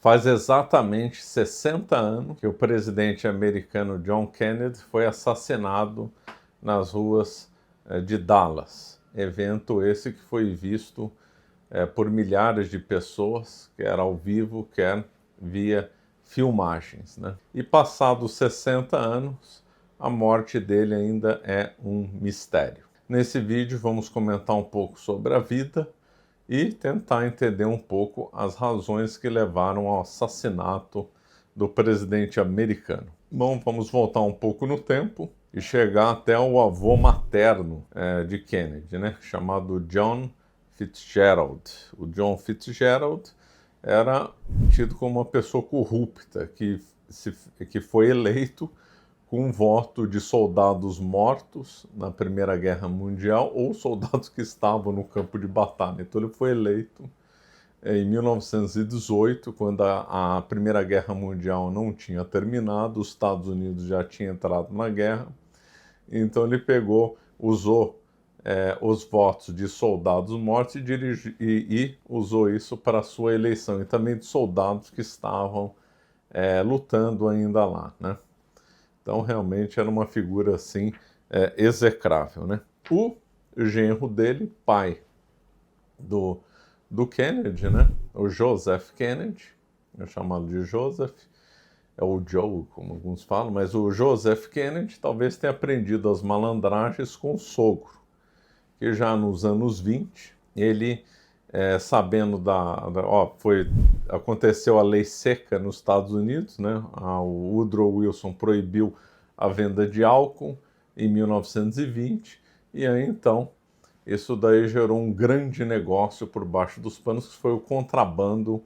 Faz exatamente 60 anos que o presidente americano John Kennedy foi assassinado nas ruas de Dallas. Evento esse que foi visto por milhares de pessoas, quer ao vivo, quer via filmagens, né? E passados 60 anos, a morte dele ainda é um mistério. Nesse vídeo vamos comentar um pouco sobre a vida e tentar entender um pouco as razões que levaram ao assassinato do presidente americano. Bom, vamos voltar um pouco no tempo e chegar até o avô materno de Kennedy, né, chamado John Fitzgerald. O John Fitzgerald era tido como uma pessoa corrupta que foi eleito com um voto de soldados mortos na Primeira Guerra Mundial ou soldados que estavam no campo de batalha. Então ele foi eleito em 1918, quando a Primeira Guerra Mundial não tinha terminado, os Estados Unidos já tinham entrado na guerra. Então ele usou os votos de soldados mortos e usou isso para a sua eleição, e também de soldados que estavam lutando ainda lá, né? Então, realmente era uma figura, assim, execrável, né? O genro dele, pai do Kennedy, né? O Joseph Kennedy, é chamado de Joseph, é o Joe, como alguns falam, mas o Joseph Kennedy talvez tenha aprendido as malandragens com o sogro, que já nos anos 20, ele, sabendo aconteceu a lei seca nos Estados Unidos, né? O Woodrow Wilson proibiu a venda de álcool em 1920, e aí então isso daí gerou um grande negócio por baixo dos panos, que foi o contrabando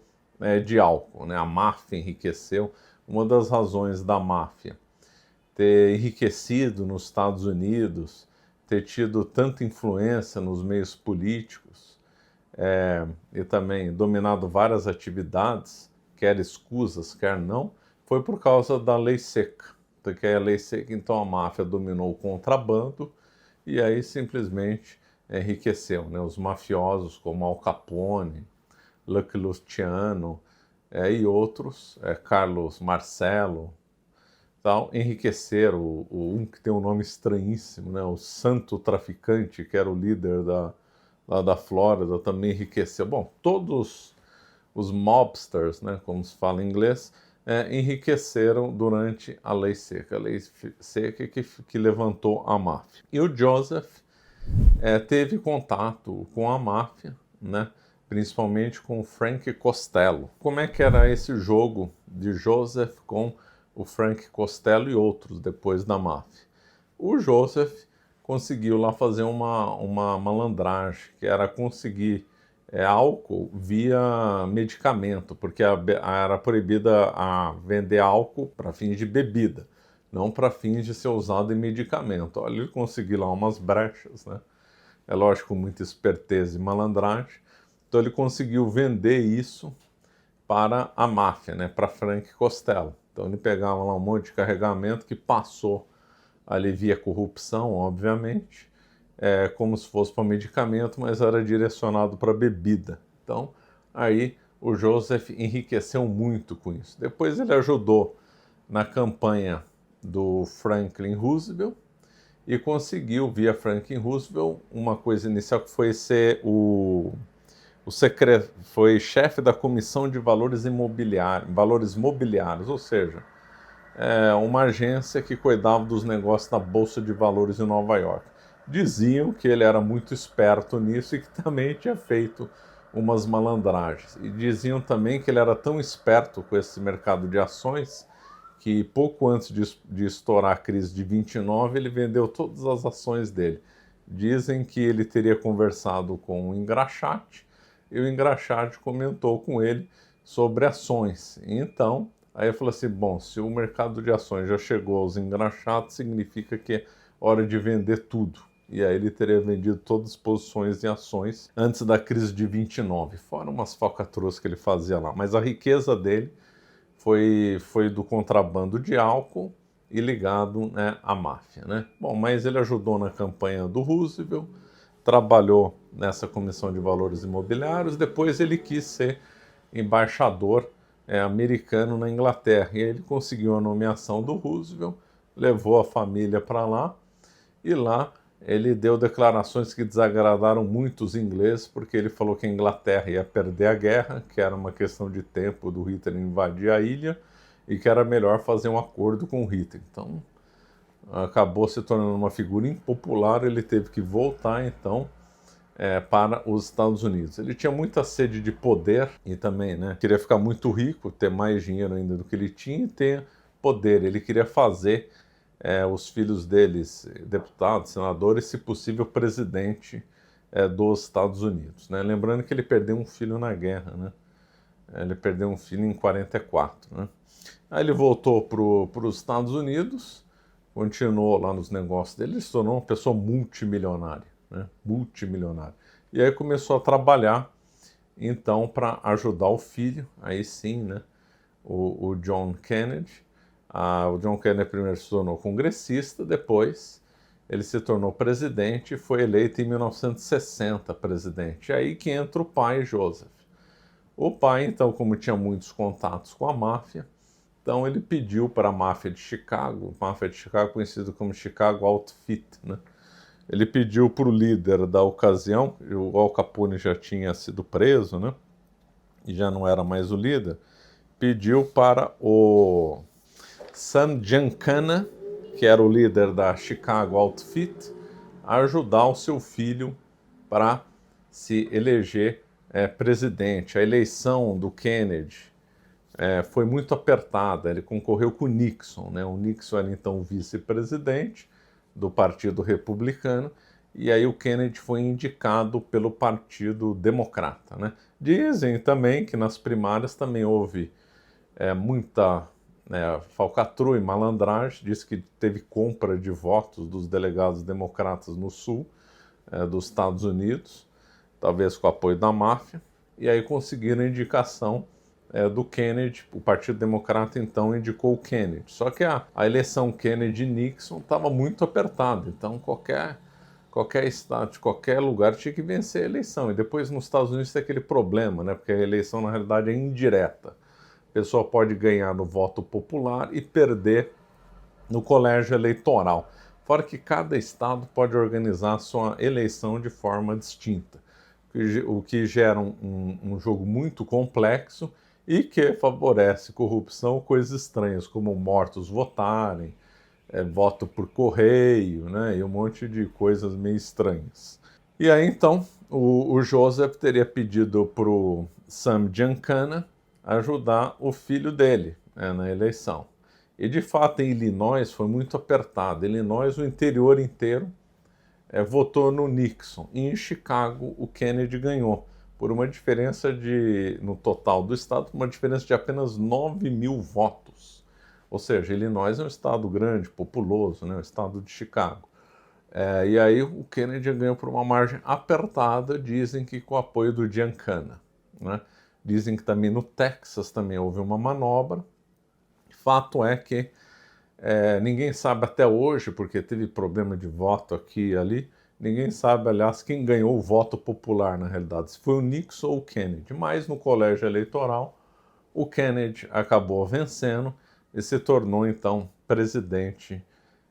de álcool, né? A máfia enriqueceu. Uma das razões da máfia ter enriquecido nos Estados Unidos, ter tido tanta influência nos meios políticos, e também dominado várias atividades, quer escusas, quer não, foi por causa da lei seca. Porque a lei seca, então a máfia dominou o contrabando e aí simplesmente enriqueceu, né? Os mafiosos como Al Capone, Lucky Luciano e outros, Carlos Marcello, tal, enriqueceram. Um que tem um nome estranhíssimo, né? O Santo Traficante, que era o líder lá da Flórida, também enriqueceu. Bom, todos os mobsters, né, como se fala em inglês, enriqueceram durante a lei seca. A lei seca que levantou a máfia. E o Joseph teve contato com a máfia, né, principalmente com o Frank Costello. Como é que era esse jogo de Joseph com o Frank Costello e outros depois da máfia? O Joseph conseguiu lá fazer uma malandragem, que era conseguir álcool via medicamento, porque era proibida a vender álcool para fins de bebida, não para fins de ser usado em medicamento. Olha, ele conseguiu lá umas brechas, né? É lógico, muita esperteza e malandragem. Então ele conseguiu vender isso para a máfia, né? Para Frank Costello. Então ele pegava lá um monte de carregamento que passou ali via corrupção, obviamente, como se fosse para medicamento, mas era direcionado para bebida. Então, aí o Joseph enriqueceu muito com isso. Depois ele ajudou na campanha do Franklin Roosevelt e conseguiu, via Franklin Roosevelt, uma coisa inicial que foi ser foi chefe da Comissão de Valores Mobiliários, ou seja, uma agência que cuidava dos negócios da Bolsa de Valores em Nova York. Diziam que ele era muito esperto nisso e que também tinha feito umas malandragens. E diziam também que ele era tão esperto com esse mercado de ações que pouco antes de estourar a crise de 29, ele vendeu todas as ações dele. Dizem que ele teria conversado com o Engraxate e o Engraxate comentou com ele sobre ações. Então, aí eu falei assim, bom, se o mercado de ações já chegou aos engraxados, significa que é hora de vender tudo. E aí ele teria vendido todas as posições em ações antes da crise de 29, fora umas falcatruas que ele fazia lá. Mas a riqueza dele foi do contrabando de álcool e ligado, né, à máfia, né? Bom, mas ele ajudou na campanha do Roosevelt, trabalhou nessa Comissão de Valores Imobiliários, depois ele quis ser embaixador americano na Inglaterra. E aí ele conseguiu a nomeação do Roosevelt, levou a família para lá, e lá ele deu declarações que desagradaram muito os ingleses, porque ele falou que a Inglaterra ia perder a guerra, que era uma questão de tempo do Hitler invadir a ilha, e que era melhor fazer um acordo com o Hitler. Então, acabou se tornando uma figura impopular, ele teve que voltar, então, para os Estados Unidos. Ele tinha muita sede de poder e também, né, queria ficar muito rico, ter mais dinheiro ainda do que ele tinha e ter poder. Ele queria fazer os filhos deles, deputados, senadores, se possível, presidente dos Estados Unidos. Né? Lembrando que ele perdeu um filho na guerra, né? Ele perdeu um filho em 44. Né? Aí ele voltou para os Estados Unidos, continuou lá nos negócios dele, ele se tornou uma pessoa multimilionária, né? Multimilionária. E aí começou a trabalhar, então, para ajudar o filho, aí sim, né? O John Kennedy. O John Kennedy primeiro se tornou congressista, depois ele se tornou presidente e foi eleito em 1960 presidente. Aí que entra o pai, Joseph. O pai, então, como tinha muitos contatos com a máfia, então ele pediu para a máfia de Chicago conhecido como Chicago Outfit, né? Ele pediu para o líder da ocasião, o Al Capone já tinha sido preso, né? E já não era mais o líder, pediu para o Sam Giancana, que era o líder da Chicago Outfit, ajudar o seu filho para se eleger presidente. A eleição do Kennedy foi muito apertada, ele concorreu com o Nixon, né? O Nixon era então vice-presidente do Partido Republicano, e aí o Kennedy foi indicado pelo Partido Democrata, né? Dizem também que nas primárias também houve muita falcatrua e malandragem, diz que teve compra de votos dos delegados democratas no sul dos Estados Unidos, talvez com o apoio da máfia, e aí conseguiram a indicação do Kennedy. O Partido Democrata então indicou o Kennedy. Só que a eleição Kennedy-Nixon estava muito apertada, então qualquer estado, de qualquer lugar tinha que vencer a eleição. E depois nos Estados Unidos tem aquele problema, né? Porque a eleição na realidade é indireta. A pessoa pode ganhar no voto popular e perder no colégio eleitoral. Fora que cada estado pode organizar a sua eleição de forma distinta, o que gera um jogo muito complexo e que favorece corrupção, coisas estranhas, como mortos votarem, voto por correio, né, e um monte de coisas meio estranhas. E aí então o Joseph teria pedido para o Sam Giancana ajudar o filho dele na eleição. E de fato em Illinois foi muito apertado. Illinois, o interior inteiro, votou no Nixon. E em Chicago o Kennedy ganhou, por uma diferença no total do estado, uma diferença de apenas 9.000 votos. Ou seja, Illinois é um estado grande, populoso, né, o estado de Chicago. E aí o Kennedy ganhou por uma margem apertada, dizem que com o apoio do Giancana, né? Dizem que também no Texas também houve uma manobra. Fato é que ninguém sabe até hoje, porque teve problema de voto aqui e ali, ninguém sabe, aliás, quem ganhou o voto popular na realidade, se foi o Nixon ou o Kennedy. Mas no colégio eleitoral, o Kennedy acabou vencendo e se tornou então presidente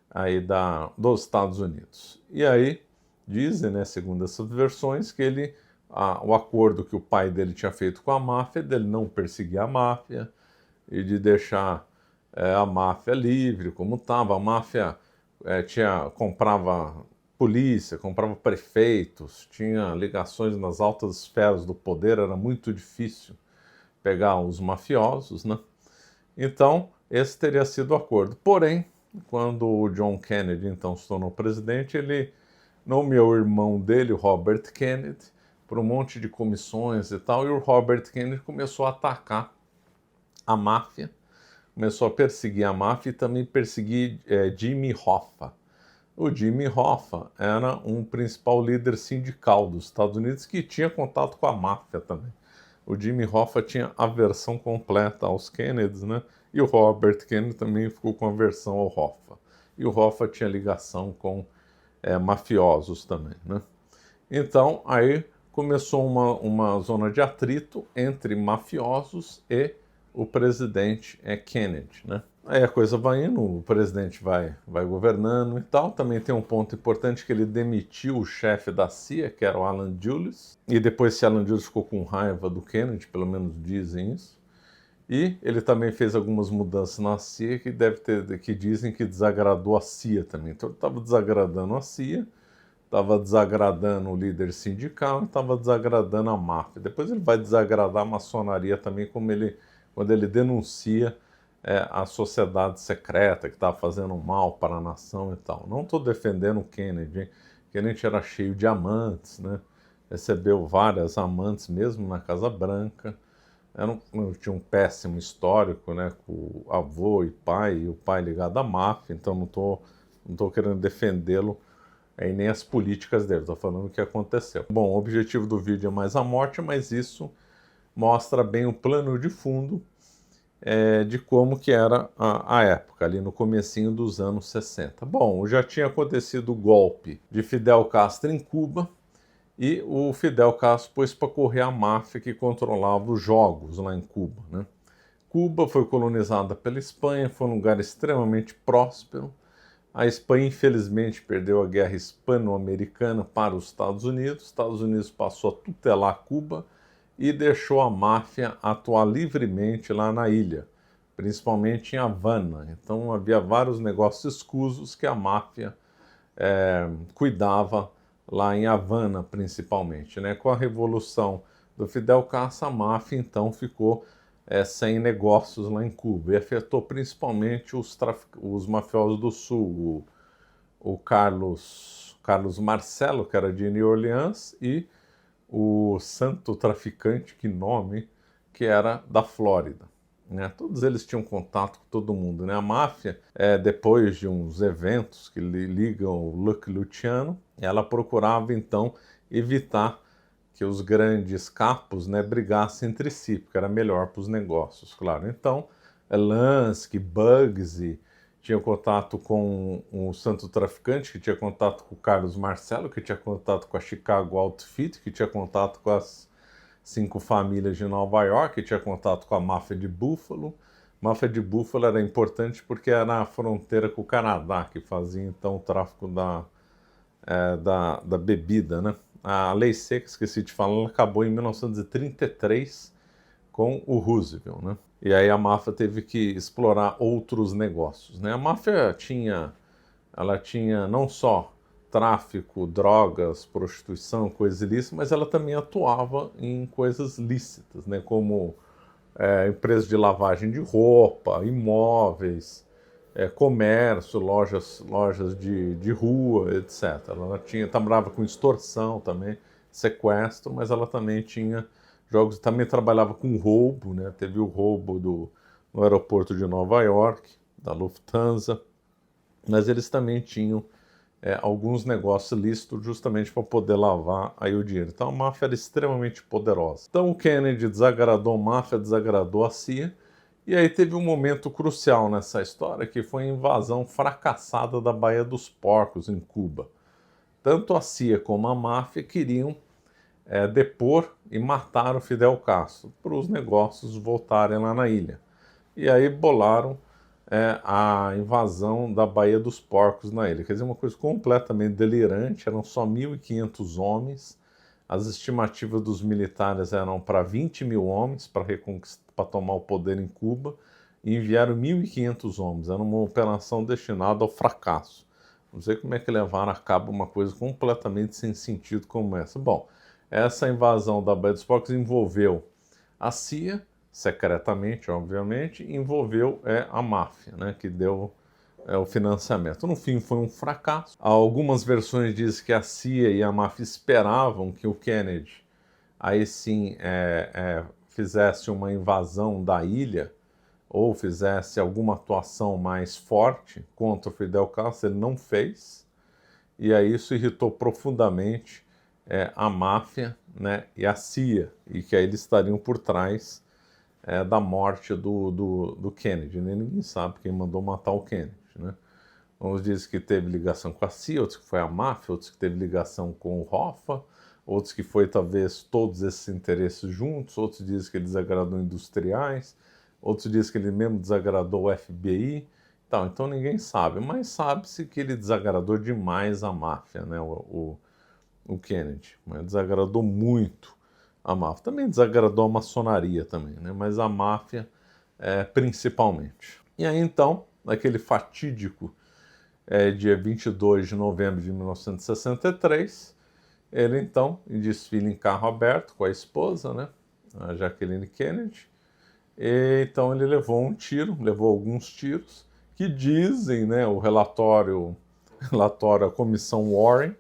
aí dos Estados Unidos. E aí dizem, né, segundo essas versões, que o acordo que o pai dele tinha feito com a máfia, dele não perseguir a máfia e de deixar a máfia livre, como estava. A máfia comprava polícia, comprava prefeitos, tinha ligações nas altas esferas do poder, era muito difícil pegar os mafiosos, né? Então, esse teria sido o acordo. Porém, quando o John Kennedy então se tornou presidente, ele nomeou o irmão dele, o Robert Kennedy, por um monte de comissões e tal, e o Robert Kennedy começou a atacar a máfia, começou a perseguir a máfia e também perseguir Jimmy Hoffa. O Jimmy Hoffa era um principal líder sindical dos Estados Unidos que tinha contato com a máfia também. O Jimmy Hoffa tinha aversão completa aos Kennedys, né? E o Robert Kennedy também ficou com aversão ao Hoffa. E o Hoffa tinha ligação com mafiosos também, né? Então, aí começou uma zona de atrito entre mafiosos e o presidente Kennedy, né? Aí a coisa vai indo, o presidente vai governando e tal. Também tem um ponto importante que ele demitiu o chefe da CIA, que era o Alan Dulles, e depois esse Alan Dulles ficou com raiva do Kennedy, pelo menos dizem isso. E ele também fez algumas mudanças na CIA que dizem que desagradou a CIA também. Então ele estava desagradando a CIA, estava desagradando o líder sindical e estava desagradando a máfia. Depois ele vai desagradar a maçonaria também, quando ele denuncia a sociedade secreta que estava fazendo mal para a nação e tal. Não estou defendendo o Kennedy, hein? Kennedy era cheio de amantes, né? Recebeu várias amantes mesmo na Casa Branca. Tinha um péssimo histórico, né, com o avô e o pai ligado à máfia, então não tô querendo defendê-lo e nem as políticas dele, estou falando o que aconteceu. Bom, o objetivo do vídeo é mais a morte, mas isso mostra bem o plano de fundo de como que era a época, ali no comecinho dos anos 60. Bom, já tinha acontecido o golpe de Fidel Castro em Cuba, e o Fidel Castro pôs para correr a máfia que controlava os jogos lá em Cuba, né? Cuba foi colonizada pela Espanha, foi um lugar extremamente próspero. A Espanha, infelizmente, perdeu a guerra hispano-americana para os Estados Unidos. Os Estados Unidos passou a tutelar Cuba e deixou a máfia atuar livremente lá na ilha, principalmente em Havana. Então havia vários negócios escusos que a máfia cuidava lá em Havana, principalmente, né? Com a revolução do Fidel Castro, a máfia então ficou sem negócios lá em Cuba, e afetou principalmente os mafiosos do Sul, o Carlos Marcelo, que era de New Orleans, e o santo traficante, que nome, que era da Flórida. Né? Todos eles tinham contato com todo mundo. Né? A máfia, depois de uns eventos que ligam o Lucky Luciano, ela procurava então evitar que os grandes capos, né, brigassem entre si, porque era melhor para os negócios, claro. Então, Lansky, Bugsy tinha contato com o santo traficante, que tinha contato com o Carlos Marcelo, que tinha contato com a Chicago Outfit, que tinha contato com as 5 famílias de Nova York, que tinha contato com a máfia de Buffalo. A máfia de Buffalo era importante porque era na fronteira com o Canadá, que fazia então o tráfico da bebida, né? A lei seca, esqueci de falar, ela acabou em 1933 com o Roosevelt, né? E aí a máfia teve que explorar outros negócios, né? A máfia tinha não só tráfico, drogas, prostituição, coisas ilícitas, mas ela também atuava em coisas lícitas, né? Como empresas de lavagem de roupa, imóveis, comércio, lojas de rua, etc. Ela trabalhava com extorsão também, sequestro, mas ela também tinha jogos, também trabalhava com roubo, né? Teve o roubo no aeroporto de Nova York, da Lufthansa, mas eles também tinham alguns negócios lícitos justamente para poder lavar aí o dinheiro. Então a máfia era extremamente poderosa. Então o Kennedy desagradou a máfia, desagradou a CIA, e aí teve um momento crucial nessa história, que foi a invasão fracassada da Baía dos Porcos, em Cuba. Tanto a CIA como a máfia queriam depor e matar o Fidel Castro, para os negócios voltarem lá na ilha. E aí bolaram a invasão da Baía dos Porcos na ilha. Quer dizer, uma coisa completamente delirante, eram só 1.500 homens, as estimativas dos militares eram para 20 mil homens para tomar o poder em Cuba, e enviaram 1.500 homens. Era uma operação destinada ao fracasso. Não sei como é que levaram a cabo uma coisa completamente sem sentido como essa. Bom, essa invasão da Baía dos Porcos envolveu a CIA, secretamente, obviamente, envolveu a máfia, né, que deu o financiamento. No fim, foi um fracasso. Algumas versões dizem que a CIA e a máfia esperavam que o Kennedy, aí sim, fizesse uma invasão da ilha, ou fizesse alguma atuação mais forte contra o Fidel Castro. Ele não fez, e aí isso irritou profundamente a máfia, né, e a CIA, e que aí eles estariam por trás da morte do Kennedy, né? Ninguém sabe quem mandou matar o Kennedy, né? Uns dizem que teve ligação com a CIA, outros que foi a máfia, outros que teve ligação com o Hoffa, outros que foi talvez todos esses interesses juntos, outros dizem que ele desagradou industriais, outros dizem que ele mesmo desagradou o FBI, então ninguém sabe, mas sabe-se que ele desagradou demais a máfia, né, o Kennedy, mas desagradou muito a máfia, também desagradou a maçonaria também, né, mas a máfia principalmente. E aí então, naquele fatídico dia 22 de novembro de 1963, ele então desfila em carro aberto com a esposa, né, a Jacqueline Kennedy, e então ele levou alguns tiros, que dizem, né, o relatório a comissão Warren,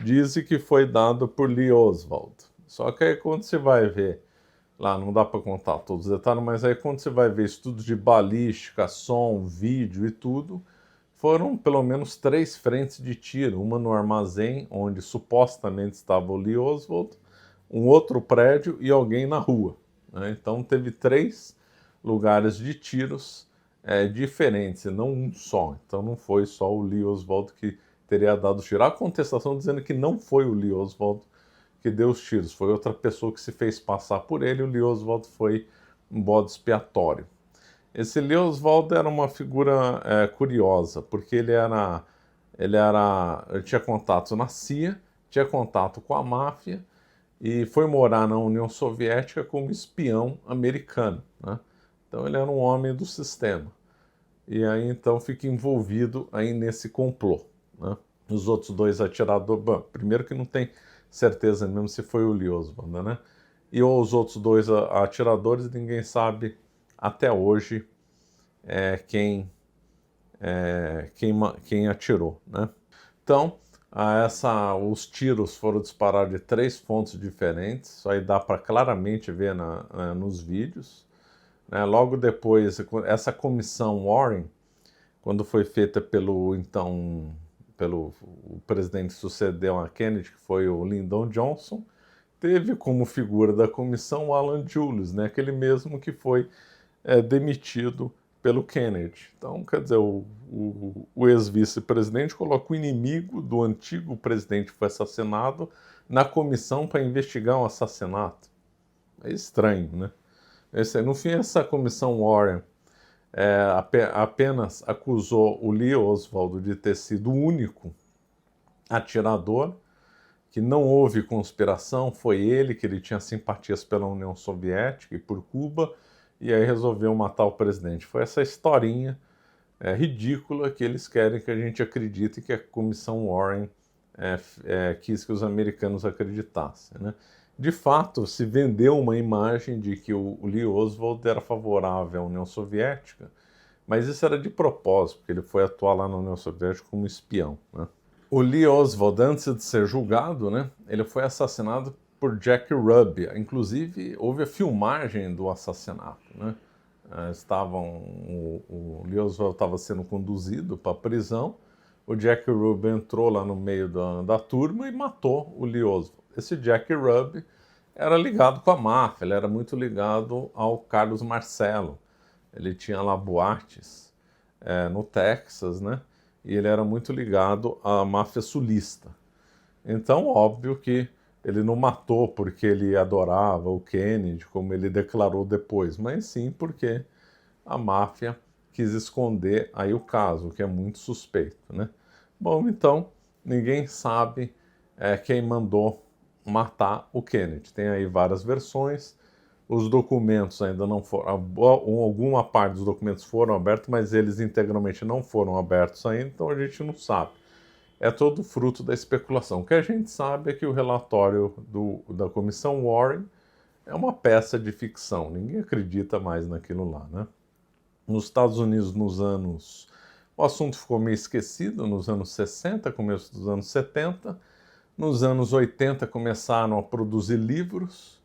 dizem que foi dado por Lee Oswald. Só que aí quando você vai ver, lá não dá para contar todos os detalhes, mas aí quando você vai ver estudos de balística, som, vídeo e tudo, foram pelo menos 3 frentes de tiro, uma no armazém, onde supostamente estava o Lee Oswald, um outro prédio e alguém na rua, né? Então teve 3 lugares de tiros diferentes, e não um só. Então não foi só o Lee Oswald que teria dado o tiro. Há contestação dizendo que não foi o Lee Oswald que deu os tiros, foi outra pessoa que se fez passar por ele, o Lee Oswald foi um bode expiatório. Esse Lee Oswald era uma figura curiosa, porque ele tinha contato na CIA, tinha contato com a máfia e foi morar na União Soviética como espião americano, né? Então ele era um homem do sistema. E aí então fica envolvido aí nesse complô, né? Os outros 2 atiradores, bom, primeiro que não tem certeza mesmo se foi o Lee Oswald, né? E os outros 2 atiradores, ninguém sabe até hoje quem atirou, né? Então, os tiros foram disparados de 3 fontes diferentes, isso aí dá para claramente ver nos vídeos, né? Logo depois, essa comissão Warren, quando foi feita pelo o presidente que sucedeu a Kennedy, que foi o Lyndon Johnson, teve como figura da comissão o Alan Dulles, né? Aquele mesmo que foi demitido pelo Kennedy. Então, quer dizer, o ex-vice-presidente coloca o inimigo do antigo presidente que foi assassinado na comissão para investigar um assassinato. É estranho, né? No fim, essa comissão Warren apenas acusou o Lee Oswald de ter sido o único atirador, que não houve conspiração, foi ele tinha simpatias pela União Soviética e por Cuba, e aí resolveu matar o presidente. Foi essa historinha ridícula que eles querem que a gente acredite que a comissão Warren quis que os americanos acreditassem, né? De fato, se vendeu uma imagem de que o Lee Oswald era favorável à União Soviética, mas isso era de propósito, porque ele foi atuar lá na União Soviética como espião, né? O Lee Oswald, antes de ser julgado, né, ele foi assassinado por Jack Ruby. Inclusive, houve a filmagem do assassinato, né? O Lee Oswald estava sendo conduzido para a prisão, o Jack Ruby entrou lá no meio da turma e matou o Lee Oswald. Esse Jack Ruby era ligado com a máfia, ele era muito ligado ao Carlos Marcello. Ele tinha lá boates no Texas, né? E ele era muito ligado à máfia sulista. Então, óbvio que ele não matou porque ele adorava o Kennedy, como ele declarou depois, mas sim porque a máfia quis esconder aí o caso, o que é muito suspeito, né? Bom, então, ninguém sabe quem mandou matar o Kennedy. Tem aí várias versões. Os documentos ainda não foram, alguma parte dos documentos foram abertos, mas eles integralmente não foram abertos ainda, então a gente não sabe. É todo fruto da especulação. O que a gente sabe é que o relatório da comissão Warren é uma peça de ficção. Ninguém acredita mais naquilo lá, né? Nos Estados Unidos, o assunto ficou meio esquecido nos anos 60, começo dos anos 70. Nos anos 80 começaram a produzir livros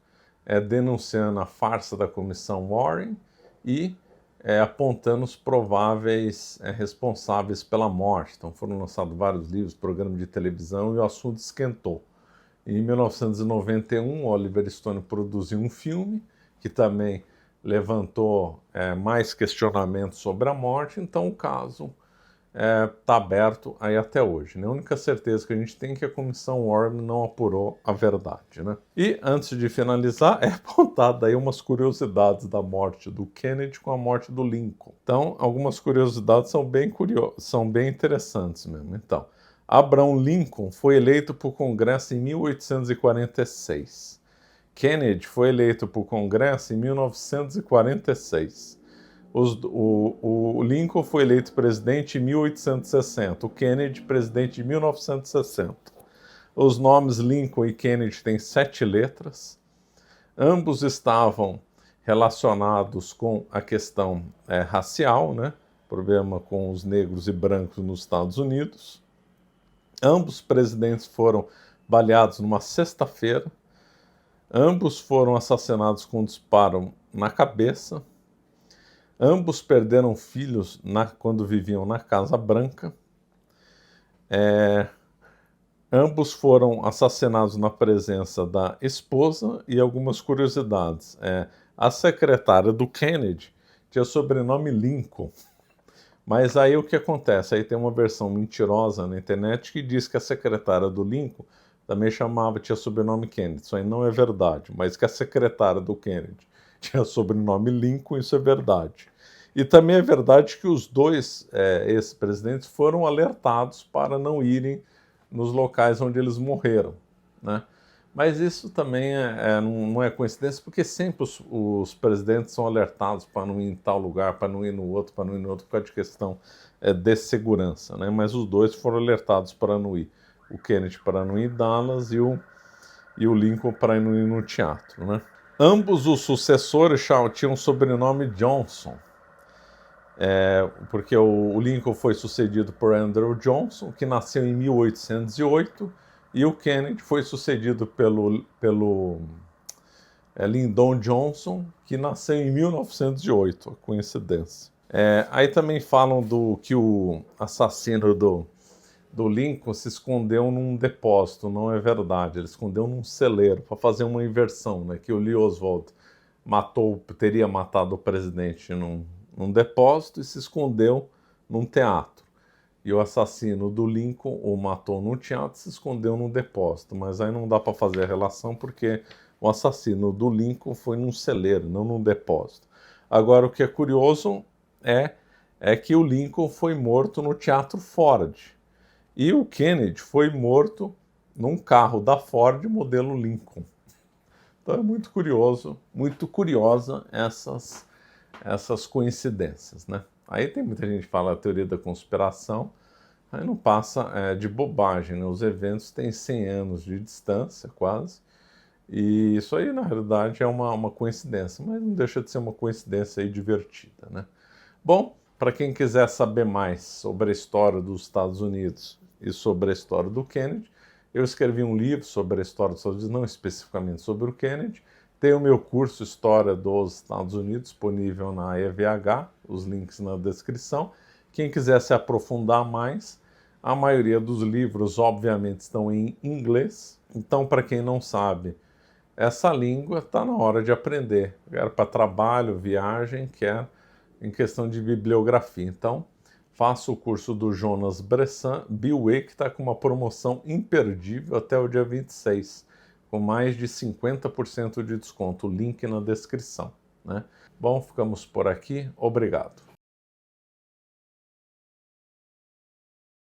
denunciando a farsa da comissão Warren e apontando os prováveis responsáveis pela morte. Então foram lançados vários livros, programas de televisão, e o assunto esquentou. Em 1991, Oliver Stone produziu um filme que também levantou mais questionamentos sobre a morte, então o caso está aberto aí até hoje, né? A única certeza que a gente tem é que a Comissão Warren não apurou a verdade, né? E antes de finalizar, é apontado aí umas curiosidades da morte do Kennedy com a morte do Lincoln. Então, algumas curiosidades são bem interessantes mesmo. Então, Abraham Lincoln foi eleito para o Congresso em 1846. Kennedy foi eleito para o Congresso em 1946. O Lincoln foi eleito presidente em 1860, o Kennedy presidente em 1960. Os nomes Lincoln e Kennedy têm 7 letras. Ambos estavam relacionados com a questão racial, né? Problema com os negros e brancos nos Estados Unidos. Ambos presidentes foram baleados numa sexta-feira. Ambos foram assassinados com um disparo na cabeça. Ambos perderam filhos quando viviam na Casa Branca. Ambos foram assassinados na presença da esposa e algumas curiosidades. A secretária do Kennedy tinha sobrenome Lincoln. Mas aí o que acontece? Aí tem uma versão mentirosa na internet que diz que a secretária do Lincoln também tinha sobrenome Kennedy. Isso aí não é verdade, mas que a secretária do Kennedy tinha sobrenome Lincoln, isso é verdade. E também é verdade que os dois ex-presidentes foram alertados para não irem nos locais onde eles morreram, né? Mas isso também não é coincidência, porque sempre os presidentes são alertados para não ir em tal lugar, para não ir no outro, para por causa de questão de segurança, né? Mas os dois foram alertados para não ir. O Kennedy para não ir em Dallas e o Lincoln para não ir no teatro, né? Ambos os sucessores tinham o sobrenome Johnson, porque o Lincoln foi sucedido por Andrew Johnson, que nasceu em 1808, e o Kennedy foi sucedido pelo Lyndon Johnson, que nasceu em 1908, a coincidência. Aí também falam que o assassino do Lincoln se escondeu num depósito. Não é verdade, ele escondeu num celeiro, para fazer uma inversão, né? Que o Lee Oswald teria matado o presidente num depósito e se escondeu num teatro. E o assassino do Lincoln o matou no teatro e se escondeu num depósito. Mas aí não dá para fazer a relação porque o assassino do Lincoln foi num celeiro, não num depósito. Agora, o que é curioso é que o Lincoln foi morto no Teatro Ford. E o Kennedy foi morto num carro da Ford modelo Lincoln. Então é muito curioso, muito curiosa essas coincidências, né? Aí tem muita gente que fala a teoria da conspiração, aí não passa de bobagem, né? Os eventos têm 100 anos de distância, quase, e isso aí, na realidade, é uma coincidência, mas não deixa de ser uma coincidência aí divertida, né? Bom, para quem quiser saber mais sobre a história dos Estados Unidos e sobre a história do Kennedy, eu escrevi um livro sobre a história dos Estados Unidos, não especificamente sobre o Kennedy. Tem o meu curso História dos Estados Unidos disponível na EVH, os links na descrição. Quem quiser se aprofundar mais, a maioria dos livros, obviamente, estão em inglês. Então, para quem não sabe essa língua, está na hora de aprender. Quer para trabalho, viagem, quer em questão de bibliografia. Então, faça o curso do Jonas Bressan, BioE, que está com uma promoção imperdível até o dia 26, com mais de 50% de desconto. O link na descrição, né? Bom, ficamos por aqui. Obrigado.